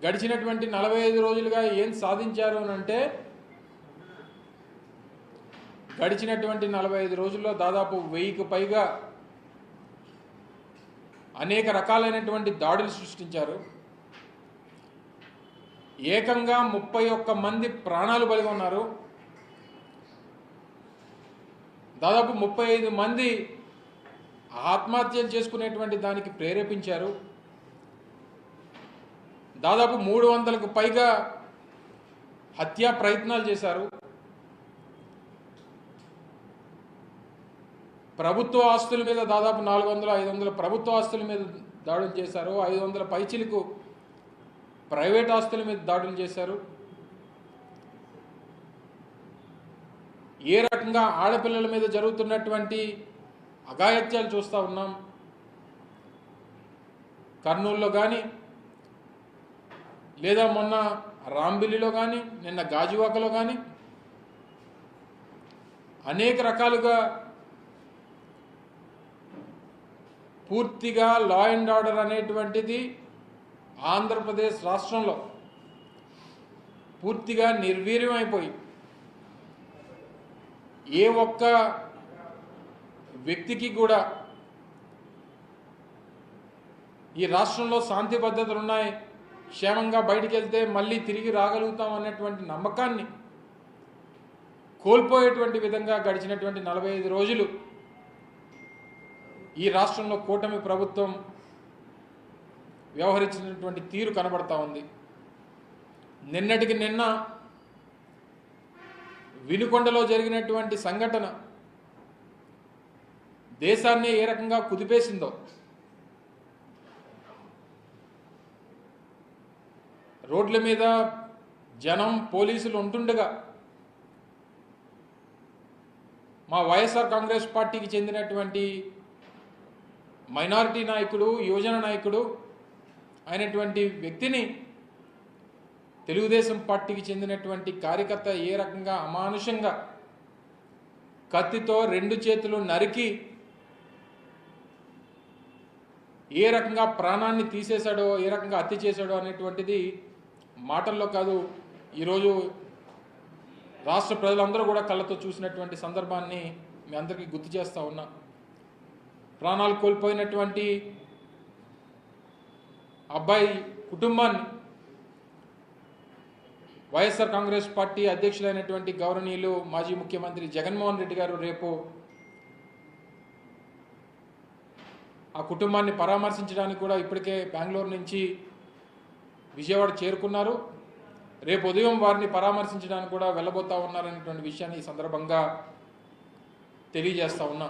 గడిచినటువంటి 45 రోజులుగా ఏం సాధించారు అని అంటే గడిచినటువంటి 45 రోజుల్లో దాదాపు 1000కి పైగా అనేక రకాలైనటువంటి దాడులు సృష్టించారు. ఏకంగా 31 మంది ప్రాణాలు బలిగా ఉన్నారు. దాదాపు 35 మంది ఆత్మహత్యలు చేసుకునేటువంటి దానికి ప్రేరేపించారు. దాదాపు 300కు పైగా హత్యా ప్రయత్నాలు చేశారు. ప్రభుత్వ ఆస్తుల మీద దాదాపు 400-500 ప్రభుత్వ ఆస్తుల మీద దాడులు చేశారు. 500 పైచిలకు ప్రైవేట్ ఆస్తుల మీద దాడులు చేశారు. ఏ రకంగా ఆడపిల్లల మీద జరుగుతున్నటువంటి అఘాయిత్యాలు చూస్తూ ఉన్నాం. కర్నూలులో కానీ, లేదా మొన్న రాంబిల్లిలో కానీ, నిన్న గాజువాకలో కానీ అనేక రకాలుగా పూర్తిగా లా అండ్ ఆర్డర్ అనేటువంటిది ఆంధ్రప్రదేశ్ రాష్ట్రంలో పూర్తిగా నిర్వీర్యం అయిపోయి ఏ ఒక్క వ్యక్తికి కూడా ఈ రాష్ట్రంలో శాంతి భద్రతలు ఉన్నాయి, క్షేమంగా బయటికి వెళ్తే మళ్ళీ తిరిగి రాగలుగుతాం అన్నటువంటి నమ్మకాన్ని కోల్పోయేటువంటి విధంగా గడిచినటువంటి 45 రోజులు ఈ రాష్ట్రంలో కూటమి ప్రభుత్వం వ్యవహరించినటువంటి తీరు కనబడతా ఉంది. నిన్నటికి నిన్న వినుకొండలో జరిగినటువంటి సంఘటన దేశాన్ని ఏ రకంగా కుదిపేసిందో, రోడ్ల మీద జనం పోలీసులు ఉంటుండగా మా వైఎస్ఆర్ కాంగ్రెస్ పార్టీకి చెందినటువంటి మైనారిటీ నాయకుడు, యువజన నాయకుడు అయినటువంటి వ్యక్తిని తెలుగుదేశం పార్టీకి చెందినటువంటి కార్యకర్త ఏ రకంగా అమానుషంగా కత్తితో 2 చేతులు నరికి ఏ రకంగా ప్రాణాన్ని తీసేశాడో, ఏ రకంగా హత్య చేశాడో అనేటువంటిది మాటల్లో కాదు, ఈరోజు రాష్ట్ర ప్రజలందరూ కూడా కళ్ళతో చూసినటువంటి సందర్భాన్ని మీ అందరికీ గుర్తు చేస్తూ ఉన్నా. ప్రాణాలు కోల్పోయినటువంటి అబ్బాయి కుటుంబాన్ని వైఎస్ఆర్ కాంగ్రెస్ పార్టీ అధ్యక్షులైనటువంటి గౌరవనీయులు మాజీ ముఖ్యమంత్రి జగన్మోహన్ రెడ్డి గారు రేపు ఆ కుటుంబాన్ని పరామర్శించడానికి కూడా ఇప్పటికే బెంగళూరు నుంచి విజయవాడ చేరుకున్నారు. రేపు ఉదయం వారిని పరామర్శించడానికి కూడా వెళ్ళబోతా ఉన్నారనేటువంటి విషయాన్ని ఈ సందర్భంగా తెలియజేస్తా ఉన్నా.